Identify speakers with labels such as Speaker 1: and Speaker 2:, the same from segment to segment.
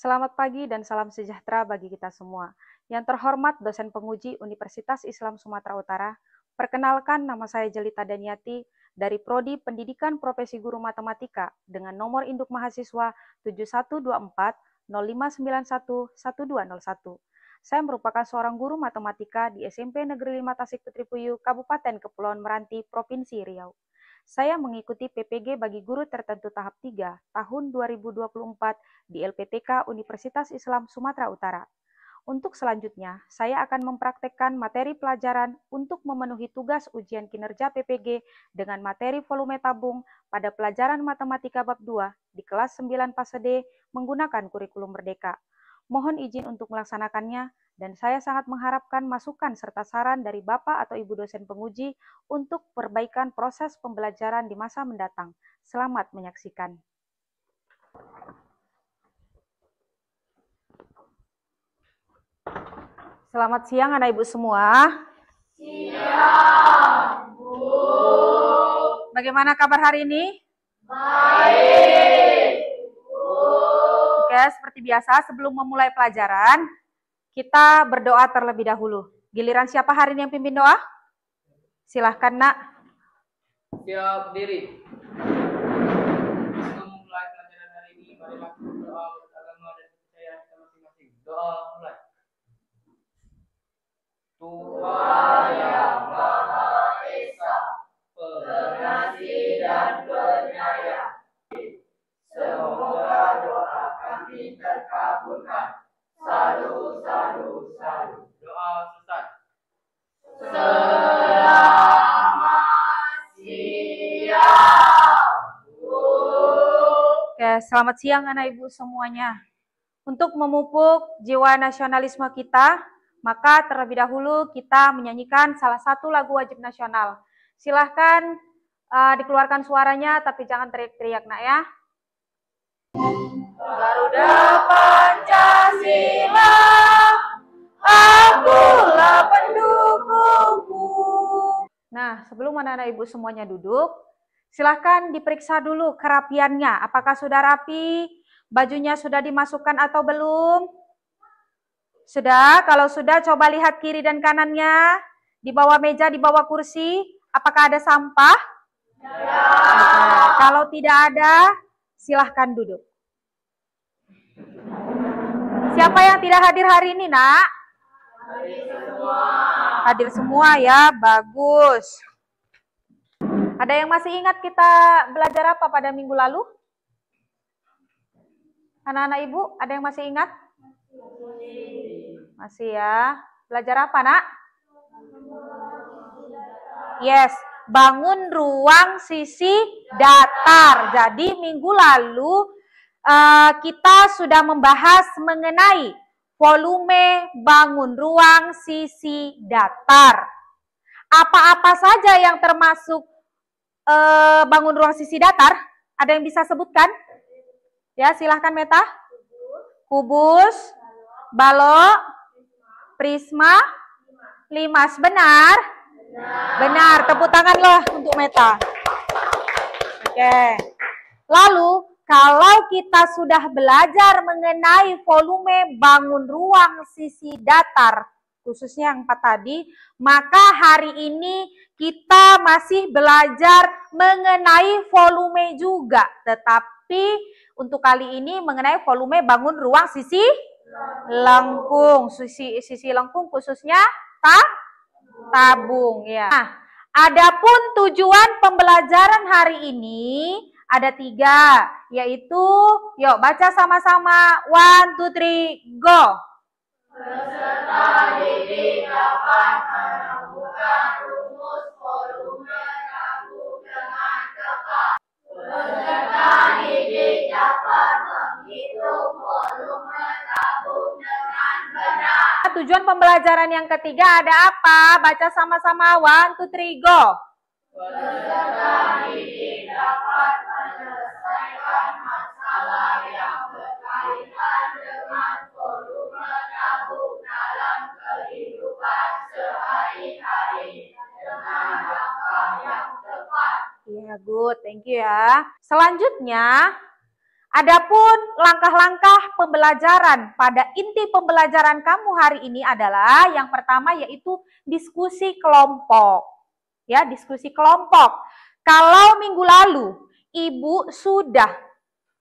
Speaker 1: Selamat pagi dan salam sejahtera bagi kita semua. Yang terhormat dosen penguji Universitas Islam Sumatera Utara, perkenalkan nama saya Jelita Daniati dari Prodi Pendidikan Profesi Guru Matematika dengan nomor induk mahasiswa 7124 0591 1201. Saya merupakan seorang guru matematika di SMP Negeri 5 Tasik Putri Puyuh, Kabupaten Kepulauan Meranti, Provinsi Riau. Saya mengikuti PPG bagi guru tertentu tahap 3 tahun 2024 di LPTK Universitas Islam Sumatera Utara. Untuk selanjutnya, saya akan mempraktekkan materi pelajaran untuk memenuhi tugas ujian kinerja PPG dengan materi volume tabung pada pelajaran Matematika Bab 2 di kelas 9 Fase D menggunakan kurikulum Merdeka. Mohon izin untuk melaksanakannya, dan saya sangat mengharapkan masukan serta saran dari Bapak atau Ibu dosen penguji untuk perbaikan proses pembelajaran di masa mendatang. Selamat menyaksikan. Selamat siang anak ibu semua.
Speaker 2: Siang, Bu.
Speaker 1: Bagaimana kabar hari ini?
Speaker 2: Baik, Bu.
Speaker 1: Oke, seperti biasa sebelum memulai pelajaran, kita berdoa terlebih dahulu. Giliran siapa hari ini yang pimpin doa? Silahkan, Nak.
Speaker 3: Siap diri. Sebelum memulai pelajaran hari ini, marilah kita berdoa menurut agama dan kepercayaan kita masing-masing. Doa mulai. Tuhan yang Maha Esa, Pengasih dan Penyayang, semoga doa kami terkabulkan. Sadu, sadu, sadu. Doa selesai. Selamat siang, Bu.
Speaker 1: Oke, selamat siang anak ibu semuanya. Untuk memupuk jiwa nasionalisme kita, maka terlebih dahulu kita menyanyikan salah satu lagu wajib nasional. Silahkan dikeluarkan suaranya, tapi jangan teriak-teriak, Nak ya.
Speaker 2: Garuda Pancasila, akulah pendukungmu.
Speaker 1: Nah, sebelum anak-anak ibu semuanya duduk, silahkan diperiksa dulu kerapiannya. Apakah sudah rapi? Bajunya sudah dimasukkan atau belum? Sudah? Kalau sudah, coba lihat kiri dan kanannya. Di bawah meja, di bawah kursi. Apakah ada sampah?
Speaker 2: Ya.
Speaker 1: Nah, kalau tidak ada, silahkan duduk. Siapa yang tidak hadir hari ini, Nak?
Speaker 2: Hadir semua.
Speaker 1: Hadir semua ya, bagus. Ada yang masih ingat kita belajar apa pada minggu lalu? Anak-anak ibu, ada yang masih ingat? Masih ya. Belajar apa, Nak? Yes, bangun ruang sisi datar. Jadi minggu lalu kita sudah membahas mengenai volume bangun ruang sisi datar. Apa-apa saja yang termasuk bangun ruang sisi datar? Ada yang bisa sebutkan? Ya, silahkan Meta. Kubus, balok, prisma, limas. Benar? Benar. Tepuk tangan loh untuk Meta. Oke. Lalu, kalau kita sudah belajar mengenai volume bangun ruang sisi datar, khususnya yang 4 tadi, maka hari ini kita masih belajar mengenai volume juga. Tetapi untuk kali ini mengenai volume bangun ruang sisi lengkung. Sisi lengkung khususnya tabung ya. Nah, adapun tujuan pembelajaran hari ini ada 3, yaitu, yuk baca sama-sama, 1, 2, 3, go.
Speaker 2: Peserta didik dapat menemukan rumus volume tabung dengan tepat. Peserta didik dapat menghitung volume tabung dengan benar.
Speaker 1: Tujuan pembelajaran yang ketiga ada apa? Baca sama-sama, 1, 2, 3, go.
Speaker 2: Peserta didik dapat menyelesaikan masalah yang berkaitan dengan volume tabung dalam kehidupan sehari-hari dengan langkah yang tepat.
Speaker 1: Iya, good. Thank you ya. Selanjutnya, Adapun langkah-langkah pembelajaran pada inti pembelajaran kamu hari ini adalah yang pertama yaitu diskusi kelompok. Ya, diskusi kelompok. Kalau minggu lalu Ibu sudah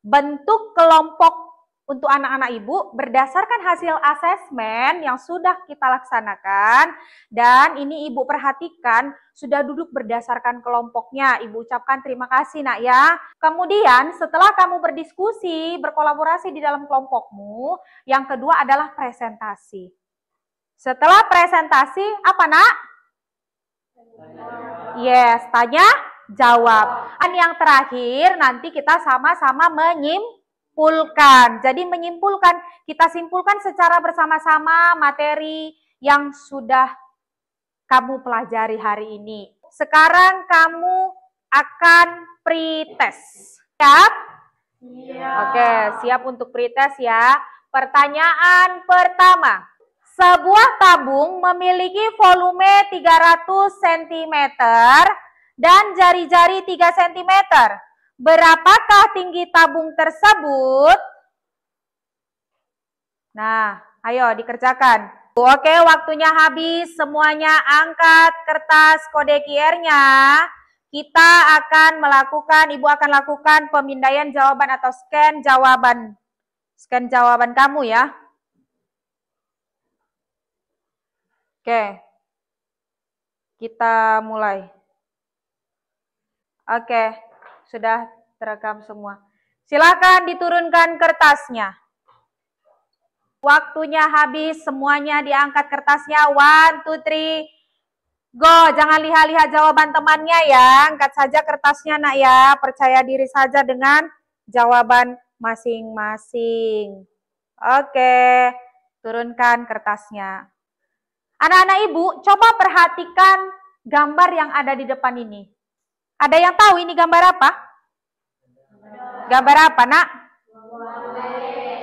Speaker 1: bentuk kelompok untuk anak-anak Ibu berdasarkan hasil asesmen yang sudah kita laksanakan, dan ini Ibu perhatikan sudah duduk berdasarkan kelompoknya. Ibu ucapkan terima kasih nak ya. Kemudian setelah kamu berdiskusi, berkolaborasi di dalam kelompokmu, yang kedua adalah presentasi. Setelah presentasi apa nak? Yes, tanya jawab. Dan yang terakhir nanti kita sama-sama menyimpulkan. Jadi menyimpulkan, kita simpulkan secara bersama-sama materi yang sudah kamu pelajari hari ini. Sekarang kamu akan pretest. Siap?
Speaker 2: Iya.
Speaker 1: Oke, siap untuk pretest ya. Pertanyaan pertama. Sebuah tabung memiliki volume 300 cm dan jari-jari 3 cm. Berapakah tinggi tabung tersebut? Nah, ayo dikerjakan. Oke, waktunya habis. Semuanya angkat kertas kode QR-nya. Kita akan melakukan, Ibu akan lakukan pemindaian jawaban atau scan jawaban. Scan jawaban kamu ya. Oke. Kita mulai. Oke, sudah terekam semua. Silakan diturunkan kertasnya. Waktunya habis, semuanya diangkat kertasnya. 1, 2, 3, go. Jangan lihat-lihat jawaban temannya ya. Angkat saja kertasnya nak ya. Percaya diri saja dengan jawaban masing-masing. Oke, turunkan kertasnya. Anak-anak Ibu, coba perhatikan gambar yang ada di depan ini. Ada yang tahu ini gambar apa? Gambar apa, nak?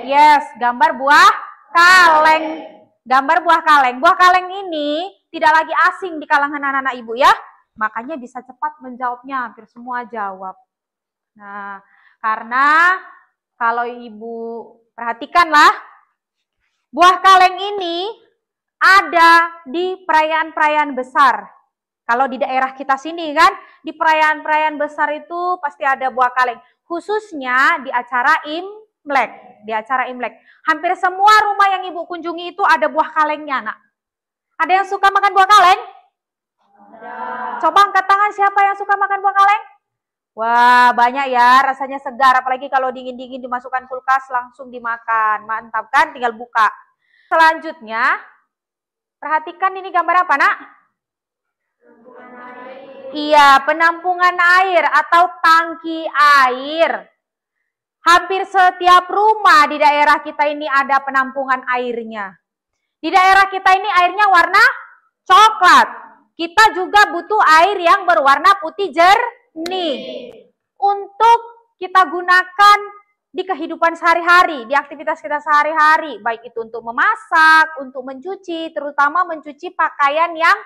Speaker 1: Yes, gambar buah kaleng. Gambar buah kaleng. Buah kaleng ini tidak lagi asing di kalangan anak-anak Ibu ya. Makanya bisa cepat menjawabnya, hampir semua jawab. Nah, karena kalau Ibu perhatikanlah, buah kaleng ini ada di perayaan-perayaan besar. Kalau di daerah kita sini kan, di perayaan-perayaan besar itu pasti ada buah kaleng. Khususnya di acara Imlek. Di acara Imlek. Hampir semua rumah yang Ibu kunjungi itu ada buah kalengnya, nak. Ada yang suka makan buah kaleng?
Speaker 2: Ada.
Speaker 1: Coba angkat tangan siapa yang suka makan buah kaleng? Wah, banyak ya. Rasanya segar. Apalagi kalau dingin-dingin dimasukkan kulkas langsung dimakan. Mantap kan? Tinggal buka. Selanjutnya, perhatikan ini gambar apa, nak? Iya, penampungan air atau tangki air. Hampir setiap rumah di daerah kita ini ada penampungan airnya. Di daerah kita ini airnya warna coklat. Kita juga butuh air yang berwarna putih jernih. Untuk kita gunakan di kehidupan sehari-hari, di aktivitas kita sehari-hari. Baik itu untuk memasak, untuk mencuci, terutama mencuci pakaian yang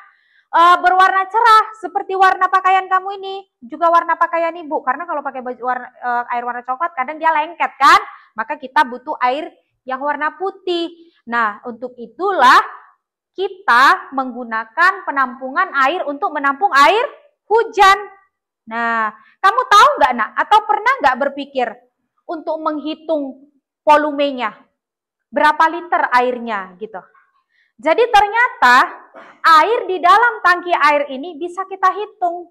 Speaker 1: berwarna cerah seperti warna pakaian kamu ini, juga warna pakaian Ibu. Karena kalau pakai baju air warna coklat kadang dia lengket kan, maka kita butuh air yang warna putih. Nah, untuk itulah kita menggunakan penampungan air untuk menampung air hujan. Nah, kamu tahu nggak nak, atau pernah nggak berpikir untuk menghitung volumenya, berapa liter airnya gitu? Jadi ternyata air di dalam tangki air ini bisa kita hitung.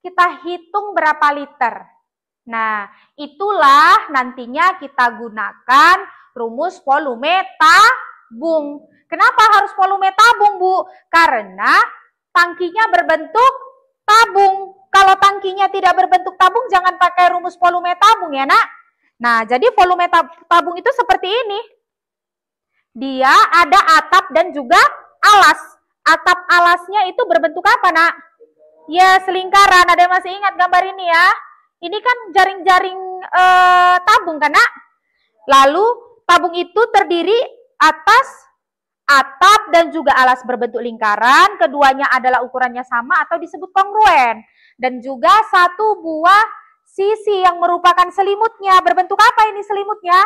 Speaker 1: Kita hitung berapa liter. Nah, itulah nantinya kita gunakan rumus volume tabung. Kenapa harus volume tabung, Bu? Karena tangkinya berbentuk tabung. Kalau tangkinya tidak berbentuk tabung, jangan pakai rumus volume tabung ya, nak. Nah, jadi volume tabung itu seperti ini. Dia ada atap dan juga alas. Atap alasnya itu berbentuk apa, nak? Ya, selingkaran. Ada yang masih ingat gambar ini ya? Ini kan jaring-jaring tabung kan, nak? Lalu tabung itu terdiri atas atap dan juga alas berbentuk lingkaran. Keduanya adalah ukurannya sama atau disebut kongruen. Dan juga satu buah sisi yang merupakan selimutnya. Berbentuk apa ini selimutnya?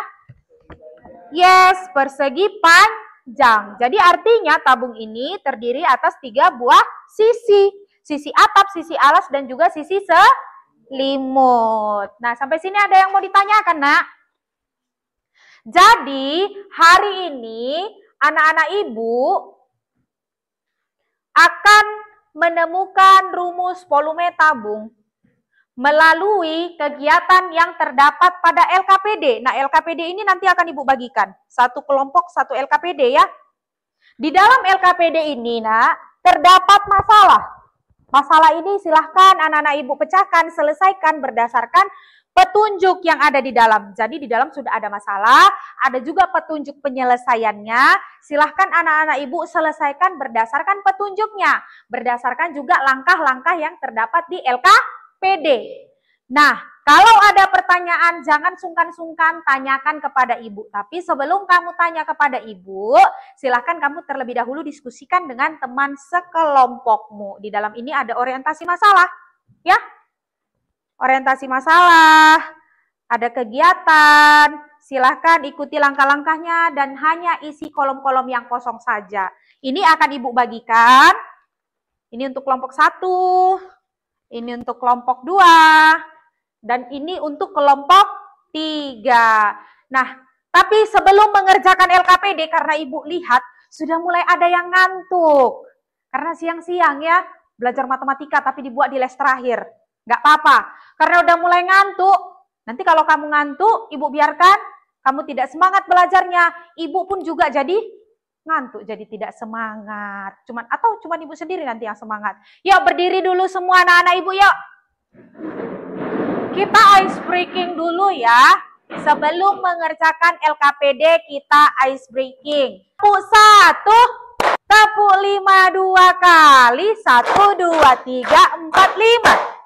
Speaker 1: Yes, persegi panjang. Jadi artinya tabung ini terdiri atas 3 buah sisi. Sisi atap, sisi alas, dan juga sisi selimut. Nah, sampai sini ada yang mau ditanyakan, Nak? Jadi, hari ini anak-anak ibu akan menemukan rumus volume tabung melalui kegiatan yang terdapat pada LKPD. Nah, LKPD ini nanti akan Ibu bagikan. Satu kelompok, satu LKPD ya. Di dalam LKPD ini, Nak, terdapat masalah. Masalah ini silahkan anak-anak Ibu pecahkan, selesaikan berdasarkan petunjuk yang ada di dalam. Jadi di dalam sudah ada masalah, ada juga petunjuk penyelesaiannya. Silahkan anak-anak Ibu selesaikan berdasarkan petunjuknya. Berdasarkan juga langkah-langkah yang terdapat di LKPD. Nah, kalau ada pertanyaan jangan sungkan-sungkan tanyakan kepada Ibu. Tapi sebelum kamu tanya kepada Ibu, silahkan kamu terlebih dahulu diskusikan dengan teman sekelompokmu. Di dalam ini ada orientasi masalah, ya. Orientasi masalah, ada kegiatan, silahkan ikuti langkah-langkahnya dan hanya isi kolom-kolom yang kosong saja. Ini akan Ibu bagikan, ini untuk kelompok 1, ini untuk kelompok 2, dan ini untuk kelompok 3. Nah, tapi sebelum mengerjakan LKPD, karena Ibu lihat sudah mulai ada yang ngantuk. Karena siang-siang ya, belajar matematika tapi dibuat di les terakhir. Nggak apa-apa, karena udah mulai ngantuk. Nanti kalau kamu ngantuk, Ibu biarkan, kamu tidak semangat belajarnya, Ibu pun juga jadi ngantuk, jadi tidak semangat. Atau cuma Ibu sendiri nanti yang semangat. Yuk berdiri dulu semua anak-anak Ibu, yuk. Kita ice breaking dulu ya. Sebelum mengerjakan LKPD, kita ice breaking. Tepuk 1, tepuk 5 2 kali. 1, 2, 3, 4, 5.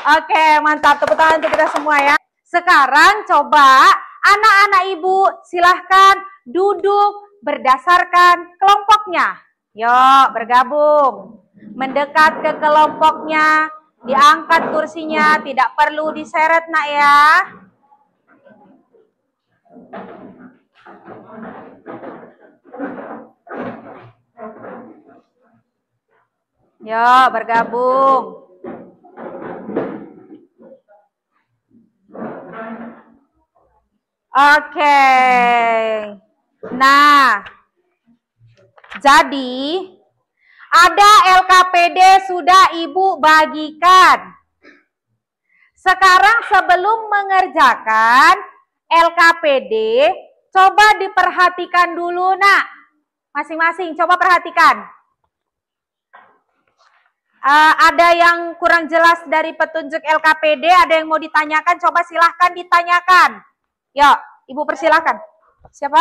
Speaker 1: Oke, mantap. Tepuk tangan untuk kita semua ya. Sekarang coba anak-anak Ibu silahkan duduk berdasarkan kelompoknya. Yuk, bergabung. Mendekat ke kelompoknya, diangkat kursinya, tidak perlu diseret, Nak ya. Yuk, bergabung. Oke. Nah, jadi ada LKPD sudah Ibu bagikan. Sekarang sebelum mengerjakan LKPD, coba diperhatikan dulu, Nak. Masing-masing, coba perhatikan. Ada yang kurang jelas dari petunjuk LKPD, ada yang mau ditanyakan, coba silahkan ditanyakan. Yuk, Ibu persilahkan. Siapa?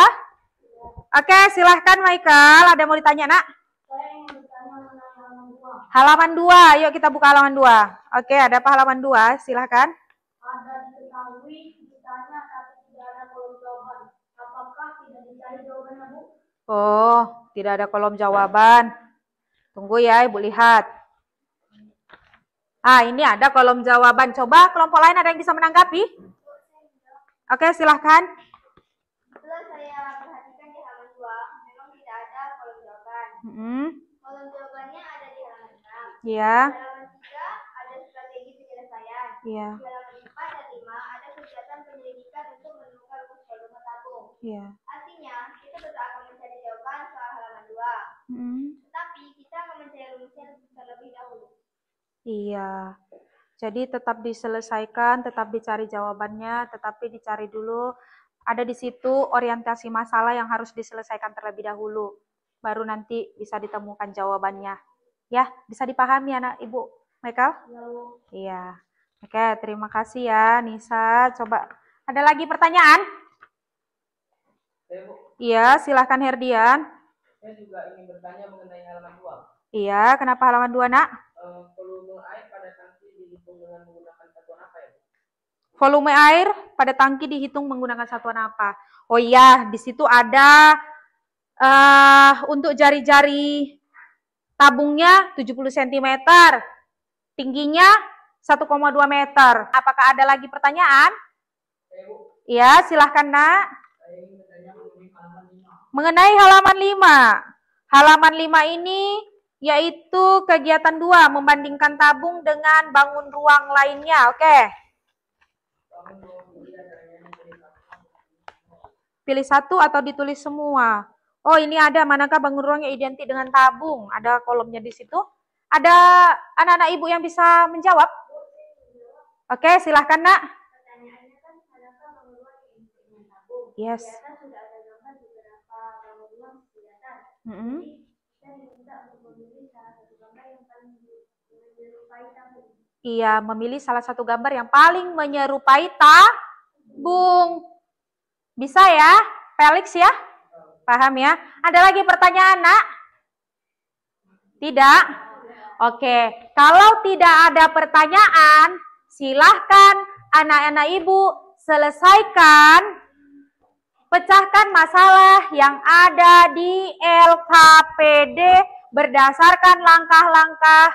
Speaker 1: Oke, silahkan Michael. Ada mau ditanya, Nak? Halaman 2. Yuk kita buka halaman 2. Oke, ada apa halaman 2? Silahkan.
Speaker 2: Ada diketahui, ditanya, tapi tidak ada kolom jawaban. Apakah tidak dicari jawabannya, Bu?
Speaker 1: Oh, tidak ada kolom jawaban. Tunggu ya, Ibu lihat. Ini ada kolom jawaban. Coba kelompok lain ada yang bisa menanggapi? Oke, silahkan.
Speaker 4: Setelah saya perhatikan di halaman 2, memang tidak ada kolom jawaban. Kolom jawabannya ada di halaman 6.
Speaker 1: Iya.
Speaker 4: Di halaman 3 ada strategi penyelesaian.
Speaker 1: Iya.
Speaker 4: Di halaman 4 dan 5 ada kegiatan penyelidikan untuk menemukan rumus volume tabung.
Speaker 1: Iya.
Speaker 4: Artinya, kita tetap akan mencari jawaban soal halaman 2. Tetapi kita akan mencari rumusnya terlebih dahulu.
Speaker 1: Iya. Jadi tetap diselesaikan, tetap dicari jawabannya, tetapi dicari dulu. Ada di situ orientasi masalah yang harus diselesaikan terlebih dahulu. Baru nanti bisa ditemukan jawabannya. Ya, bisa dipahami anak Ibu Michael? Iya. Oke, terima kasih ya Nisa. Coba, ada lagi pertanyaan? Iya, silahkan Herdian.
Speaker 3: Saya juga ingin bertanya mengenai halaman 2.
Speaker 1: Iya, kenapa halaman 2, Nak?
Speaker 3: Volume air pada tangki dihitung dengan menggunakan satuan apa ya?
Speaker 1: Volume air pada tangki dihitung menggunakan satuan apa? Oh iya, di situ ada untuk jari-jari tabungnya 70 cm, tingginya 1,2 meter. Apakah ada lagi pertanyaan? Ya, silahkan nak.
Speaker 3: Saya ingin bertanya mengenai halaman 5.
Speaker 1: Mengenai halaman 5. Halaman 5 ini yaitu kegiatan 2, membandingkan tabung dengan bangun ruang lainnya. Oke. Pilih satu atau ditulis semua. Oh, ini ada, manakah bangun ruangnya identik dengan tabung? Ada kolomnya di situ. Ada anak-anak ibu yang bisa menjawab? Oke, silahkan nak.
Speaker 4: Pertanyaannya kan manakah bangun ruang yang identik dengan tabung?
Speaker 1: Yes.
Speaker 4: Di atas sudah ada gambar beberapa bangun ruang kelihatan.
Speaker 1: Mm-mm.
Speaker 4: Jadi kita diminta untuk memilih salah satu gambar yang paling menyerupai tabung.
Speaker 1: Iya, memilih salah satu gambar yang paling menyerupai tabung. Bisa ya, Felix ya? Paham ya? Ada lagi pertanyaan, nak? Tidak? Oke, kalau tidak ada pertanyaan, silahkan anak-anak ibu selesaikan, pecahkan masalah yang ada di LKPD berdasarkan langkah-langkah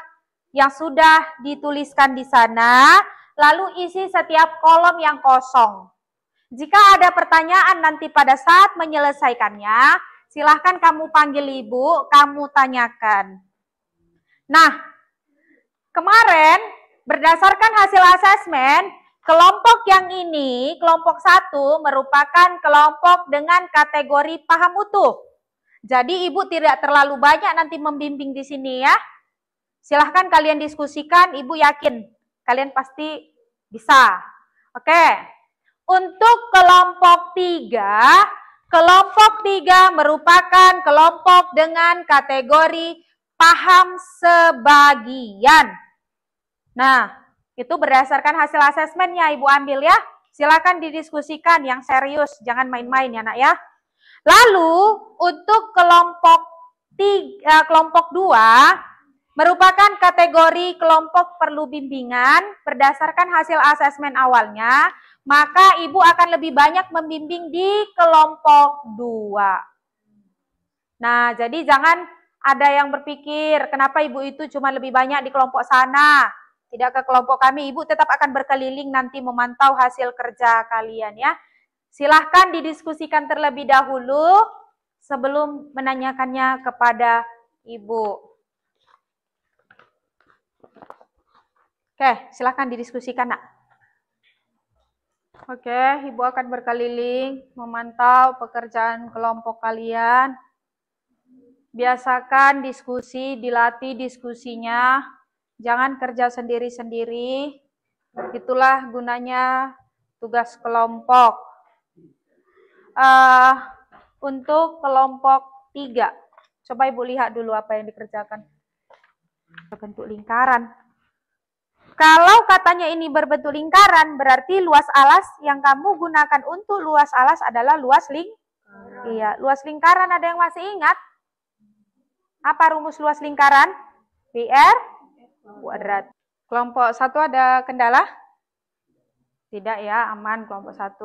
Speaker 1: yang sudah dituliskan di sana, lalu isi setiap kolom yang kosong. Jika ada pertanyaan nanti pada saat menyelesaikannya, silahkan kamu panggil ibu, kamu tanyakan. Nah, kemarin berdasarkan hasil asesmen, kelompok yang ini, kelompok 1 merupakan kelompok dengan kategori paham utuh. Jadi ibu tidak terlalu banyak nanti membimbing di sini ya. Silahkan kalian diskusikan, ibu yakin kalian pasti bisa. Oke. Untuk kelompok 3 merupakan kelompok dengan kategori paham sebagian. Nah, itu berdasarkan hasil asesmennya ibu ambil ya. Silakan didiskusikan yang serius, jangan main-main ya nak ya. Lalu untuk kelompok 2 merupakan kategori kelompok perlu bimbingan berdasarkan hasil asesmen awalnya, maka ibu akan lebih banyak membimbing di kelompok 2. Nah, jadi jangan ada yang berpikir, kenapa ibu itu cuma lebih banyak di kelompok sana, tidak ke kelompok kami. Ibu tetap akan berkeliling nanti memantau hasil kerja kalian ya. Silahkan didiskusikan terlebih dahulu sebelum menanyakannya kepada ibu. Oke, silahkan didiskusikan nak. Oke, ibu akan berkeliling memantau pekerjaan kelompok kalian. Biasakan diskusi, dilatih diskusinya. Jangan kerja sendiri-sendiri. Itulah gunanya tugas kelompok. Untuk kelompok 3, coba ibu lihat dulu apa yang dikerjakan. Berbentuk lingkaran. Kalau katanya ini berbentuk lingkaran, berarti luas alas yang kamu gunakan untuk luas alas adalah luas lingkaran. Iya, luas lingkaran ada yang masih ingat? Apa rumus luas lingkaran? PR kuadrat. Kelompok 1 ada kendala? Tidak ya, aman kelompok 1.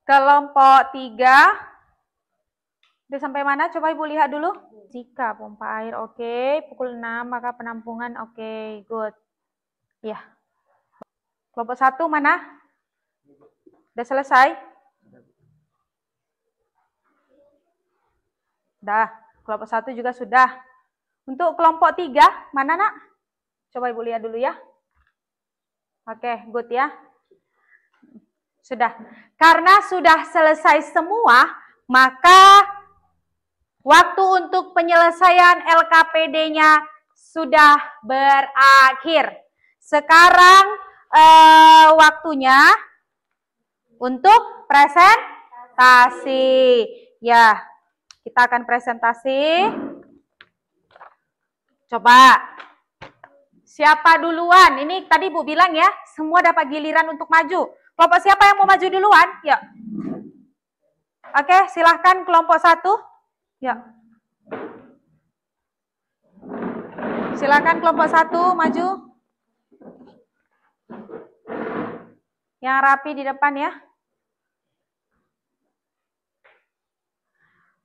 Speaker 1: Kelompok 3, udah sampai mana? Coba ibu lihat dulu. Jika pompa air, oke. Pukul 6, maka penampungan, oke. Good. Ya. Kelompok 1 mana? Udah selesai? Dah. Kelompok 1 juga sudah. Untuk kelompok 3, mana nak? Coba ibu lihat dulu ya. Oke, good ya. Sudah. Karena sudah selesai semua, maka waktu untuk penyelesaian LKPD-nya sudah berakhir. Sekarang waktunya untuk presentasi. Ya, kita akan presentasi. Coba. Siapa duluan? Ini tadi Bu bilang ya, semua dapat giliran untuk maju. Kelompok siapa yang mau maju duluan? Ya. Oke, silahkan kelompok 1. Ya. Silakan kelompok 1 maju. Yang rapi di depan ya.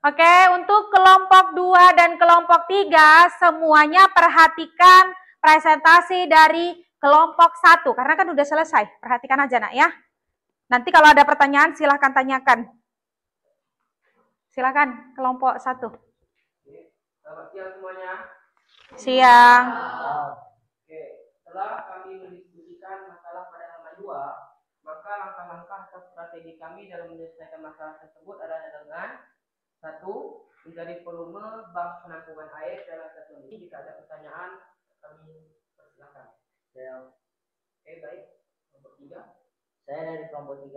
Speaker 1: Oke, untuk kelompok 2 dan kelompok 3 semuanya perhatikan presentasi dari kelompok 1, karena kan udah selesai. Perhatikan aja nak ya. Nanti kalau ada pertanyaan silahkan tanyakan. Silakan kelompok 1.
Speaker 3: Selamat siang semuanya.
Speaker 1: Siang.
Speaker 3: Oke, setelah kami mendiskusikan masalah pada halaman 2, maka langkah-langkah atau strategi kami dalam menyelesaikan masalah tersebut adalah dengan 1. Mencari volume bak penampungan air dalam satu menit. Jika ada pertanyaan, kami persilakan. Baik. Kelompok 3.
Speaker 5: Saya dari kelompok 3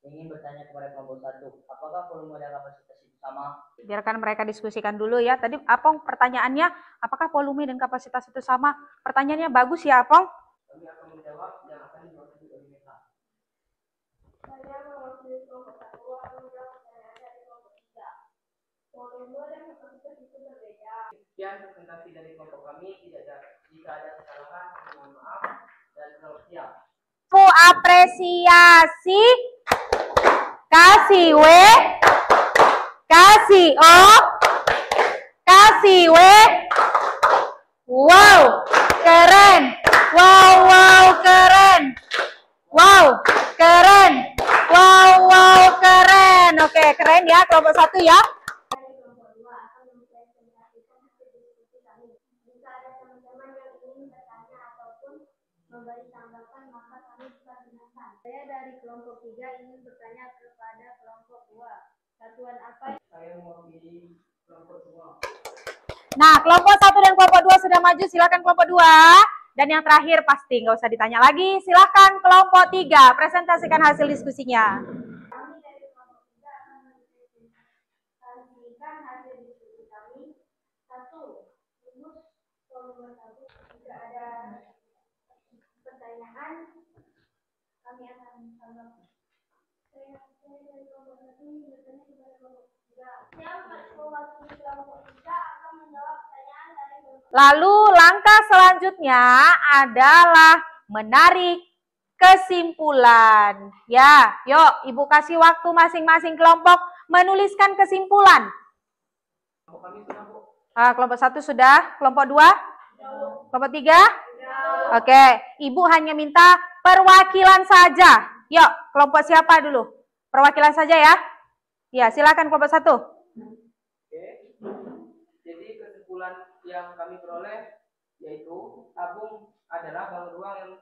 Speaker 5: ingin bertanya kepada kelompok 1, apakah volume dan kapasitas itu sama?
Speaker 1: Biarkan mereka diskusikan dulu ya. Tadi Apong pertanyaannya, apakah volume dan kapasitas itu sama? Pertanyaannya bagus ya Apong?
Speaker 3: Kami akan menjawab yang akan dijawab oleh Meta.
Speaker 4: Saya mewakili kelompok 1 akan menjawab pertanyaan dari kelompok 3. Volume dan kapasitas itu berbeda.
Speaker 3: Sekian presentasi dari kelompok kami. Jika ada kesalahan, mohon maaf dan selamat siang.
Speaker 1: Apresiasi, kasih W, kasih O, kasih W. Wow, keren. Wow, keren. Wow, keren. Wow, keren. Oke, keren ya kelompok 1 ya.
Speaker 4: Dari kelompok 2 akan mempresentasikan hasil diskusi kami. Jika ada teman-teman yang ingin bertanya ataupun memberi tanggapan, maka kami persilahkan. Saya dari kelompok 3 ingin bertanya kepada kelompok 2. Satuan apa?
Speaker 3: Saya mewakili kelompok 2.
Speaker 1: Nah, kelompok 1 dan kelompok 2 sudah maju, silakan kelompok 2. Dan yang terakhir pasti nggak usah ditanya lagi, silakan kelompok 3 presentasikan hasil diskusinya.
Speaker 4: Kami dari kelompok 3 akan mempresentasikan hasil diskusi kami. 1. Rumus volume tabung. Jika ada pertanyaan, kami akan menjawab. Saya dari kelompok 1 ingin bertanya kepada kelompok 3. Yang mewakili kelompok 3 akan menjawab pertanyaan dari kelompok 3.
Speaker 1: Lalu langkah selanjutnya adalah menarik kesimpulan. Ya, yuk Ibu kasih waktu masing-masing kelompok menuliskan kesimpulan.
Speaker 3: Kelompok kami sudah, Bu.
Speaker 1: Kelompok 1 sudah, kelompok 2? Kelompok 3? Oke, Ibu hanya minta perwakilan saja. Yuk, kelompok siapa dulu? Perwakilan saja ya. Ya, silakan kelompok 1.
Speaker 3: Oke. Jadi kesimpulan yang kami peroleh yaitu tabung adalah bangun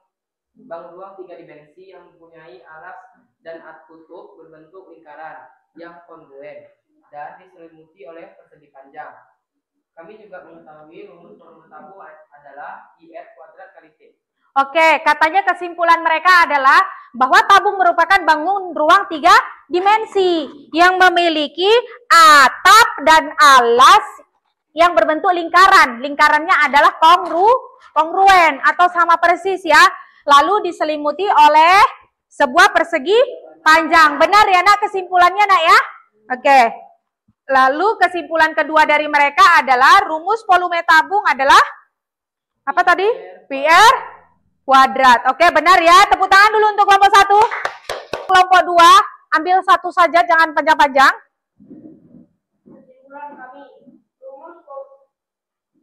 Speaker 3: ruang 3 dimensi yang mempunyai alas dan tutup berbentuk lingkaran yang kongruen dan diselimuti oleh persegi panjang. Kami juga mengetahui rumus volume tabung adalah IR kuadrat kali T.
Speaker 1: Oke, katanya kesimpulan mereka adalah bahwa tabung merupakan bangun ruang 3 dimensi yang memiliki atap dan alas yang berbentuk lingkaran. Lingkarannya adalah kongruen atau sama persis ya. Lalu diselimuti oleh sebuah persegi panjang. Benar ya nak kesimpulannya nak ya? Oke. Lalu kesimpulan kedua dari mereka adalah rumus volume tabung adalah apa tadi? PR kuadrat. Oke, benar ya. Tepuk tangan dulu untuk kelompok 1. Kelompok 2, ambil satu saja, jangan panjang-panjang.
Speaker 4: Kesimpulan kami, rumus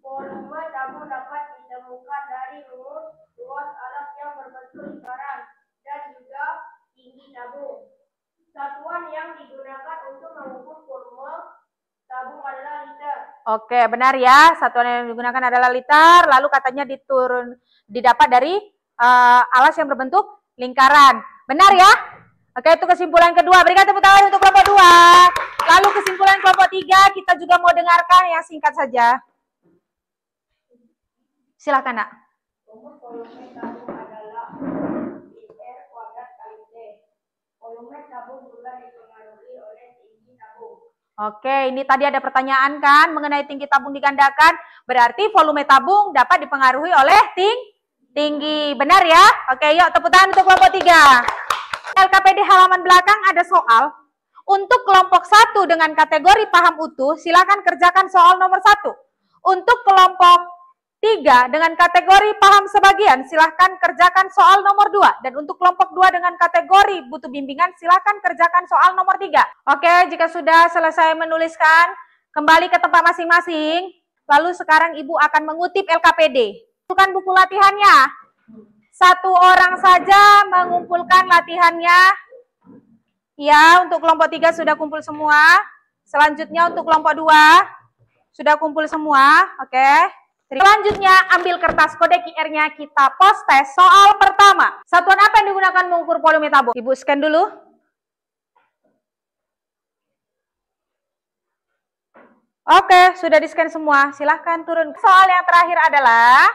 Speaker 4: volume tabung dapat ditemukan dari rumus luas alas yang berbentuk lingkaran dan juga tinggi tabung. Satuan yang digunakan untuk mengukur volume tabung adalah liter.
Speaker 1: Oke, benar ya. Satuan yang digunakan adalah liter. Lalu katanya didapat dari alas yang berbentuk lingkaran. Benar ya? Oke, itu kesimpulan kedua. Berikan tepuk tangan untuk kelompok 2. Lalu kesimpulan kelompok 3 kita juga mau dengarkan yang singkat saja. Silakan nak.
Speaker 4: Rumus volume tabung adalah IR kuadrat kali T. Volume tabung juga dipengaruhi oleh tinggi tabung.
Speaker 1: Oke, ini tadi ada pertanyaan kan mengenai tinggi tabung digandakan. Berarti volume tabung dapat dipengaruhi oleh tinggi. Benar ya? Oke, yuk tepuk tangan untuk kelompok 3. LKPD halaman belakang ada soal. Untuk kelompok 1 dengan kategori paham utuh, silakan kerjakan soal nomor 1. Untuk kelompok 3 dengan kategori paham sebagian, silahkan kerjakan soal nomor 2. Dan untuk kelompok 2 dengan kategori butuh bimbingan, silahkan kerjakan soal nomor 3. Oke, jika sudah selesai menuliskan, kembali ke tempat masing-masing. Lalu sekarang Ibu akan mengutip LKPD. Bukan buku latihannya. 1 orang saja mengumpulkan latihannya. Ya, untuk kelompok 3 sudah kumpul semua. Selanjutnya untuk kelompok 2 sudah kumpul semua. Oke. Selanjutnya ambil kertas kode QR-nya, kita post tes soal pertama. Satuan apa yang digunakan mengukur volume tabung? Ibu scan dulu. Oke, sudah di-scan semua. Silahkan turun. Soal yang terakhir adalah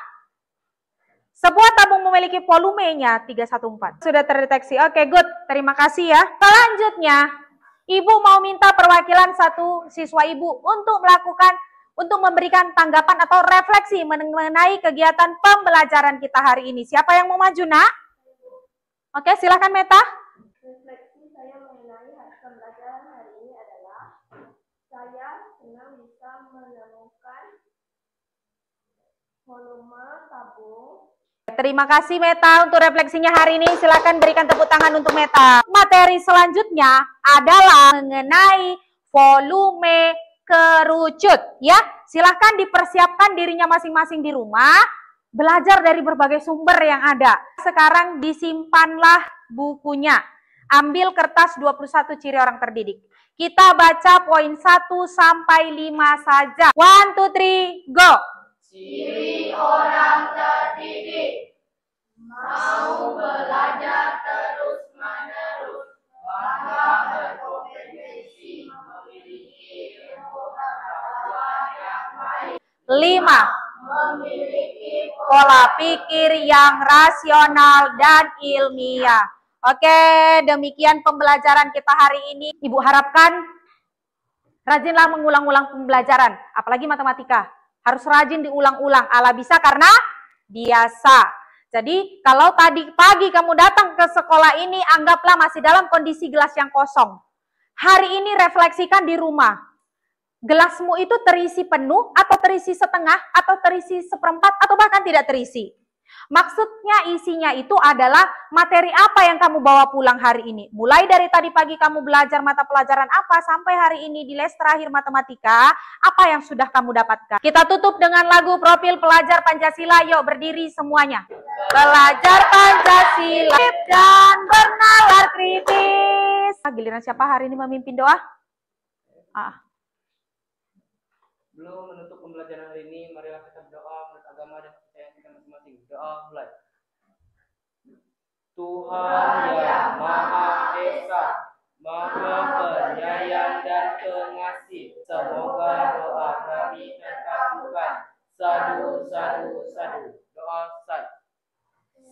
Speaker 1: sebuah tabung memiliki volumenya 314. Sudah terdeteksi. Oke, good. Terima kasih ya. Selanjutnya, Ibu mau minta perwakilan satu siswa Ibu untuk memberikan tanggapan atau refleksi mengenai kegiatan pembelajaran kita hari ini. Siapa yang mau maju, Nak? Oke, silahkan Meta.
Speaker 4: Refleksi saya mengenai pembelajaran hari ini adalah saya senang bisa menemukan volume tabung.
Speaker 1: Terima kasih Meta untuk refleksinya hari ini. Silakan berikan tepuk tangan untuk Meta. Materi selanjutnya adalah mengenai volume kerucut. Ya, silahkan dipersiapkan dirinya masing-masing di rumah. Belajar dari berbagai sumber yang ada. Sekarang disimpanlah bukunya. Ambil kertas 21 ciri orang terdidik. Kita baca poin 1 sampai 5 saja. 1, 2, 3, go!
Speaker 2: Ciri orang terdidik mau belajar terus-menerus, bangga berkompetisi, memiliki ilmu pengetahuan yang baik,
Speaker 1: 5.
Speaker 2: memiliki
Speaker 1: Pola pikir yang rasional dan ilmiah. Oke, demikian pembelajaran kita hari ini. Ibu harapkan rajinlah mengulang-ulang pembelajaran, apalagi matematika. Harus rajin diulang-ulang. Ala bisa karena biasa. Jadi kalau tadi pagi kamu datang ke sekolah ini, anggaplah masih dalam kondisi gelas yang kosong. Hari ini refleksikan di rumah. Gelasmu itu terisi penuh, atau terisi setengah, atau terisi seperempat, atau bahkan tidak terisi. Maksudnya isinya itu adalah materi apa yang kamu bawa pulang hari ini. Mulai dari tadi pagi kamu belajar mata pelajaran apa, sampai hari ini di les terakhir matematika, apa yang sudah kamu dapatkan. Kita tutup dengan lagu Profil Pelajar Pancasila. Yuk berdiri semuanya. Pelajar Pancasila dan bernalar kritis. Giliran siapa hari ini memimpin doa?
Speaker 3: Belum menutup pembelajaran hari ini, marilah kita berdoa menurut agama dan kepercayaan kita masing-masing. Doa mulai. Tuhan yang Maha Esa, Maha Penyayang dan Pengasih, semoga doa kami terkabulkan. Sadu, sadu, sadu. Doa say.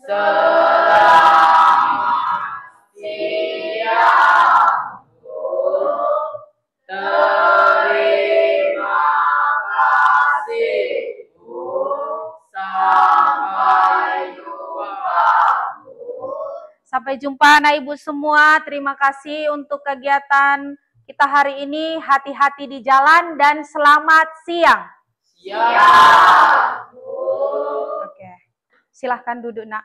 Speaker 3: Selamat siang, Bu. Terima kasih, Bu. Sampai jumpa, Bu.
Speaker 1: Sampai jumpa anak ibu semua. Terima kasih untuk kegiatan kita hari ini. Hati-hati di jalan dan selamat siang.
Speaker 3: Siap, Bu.
Speaker 1: Oke. Silahkan duduk, Nak.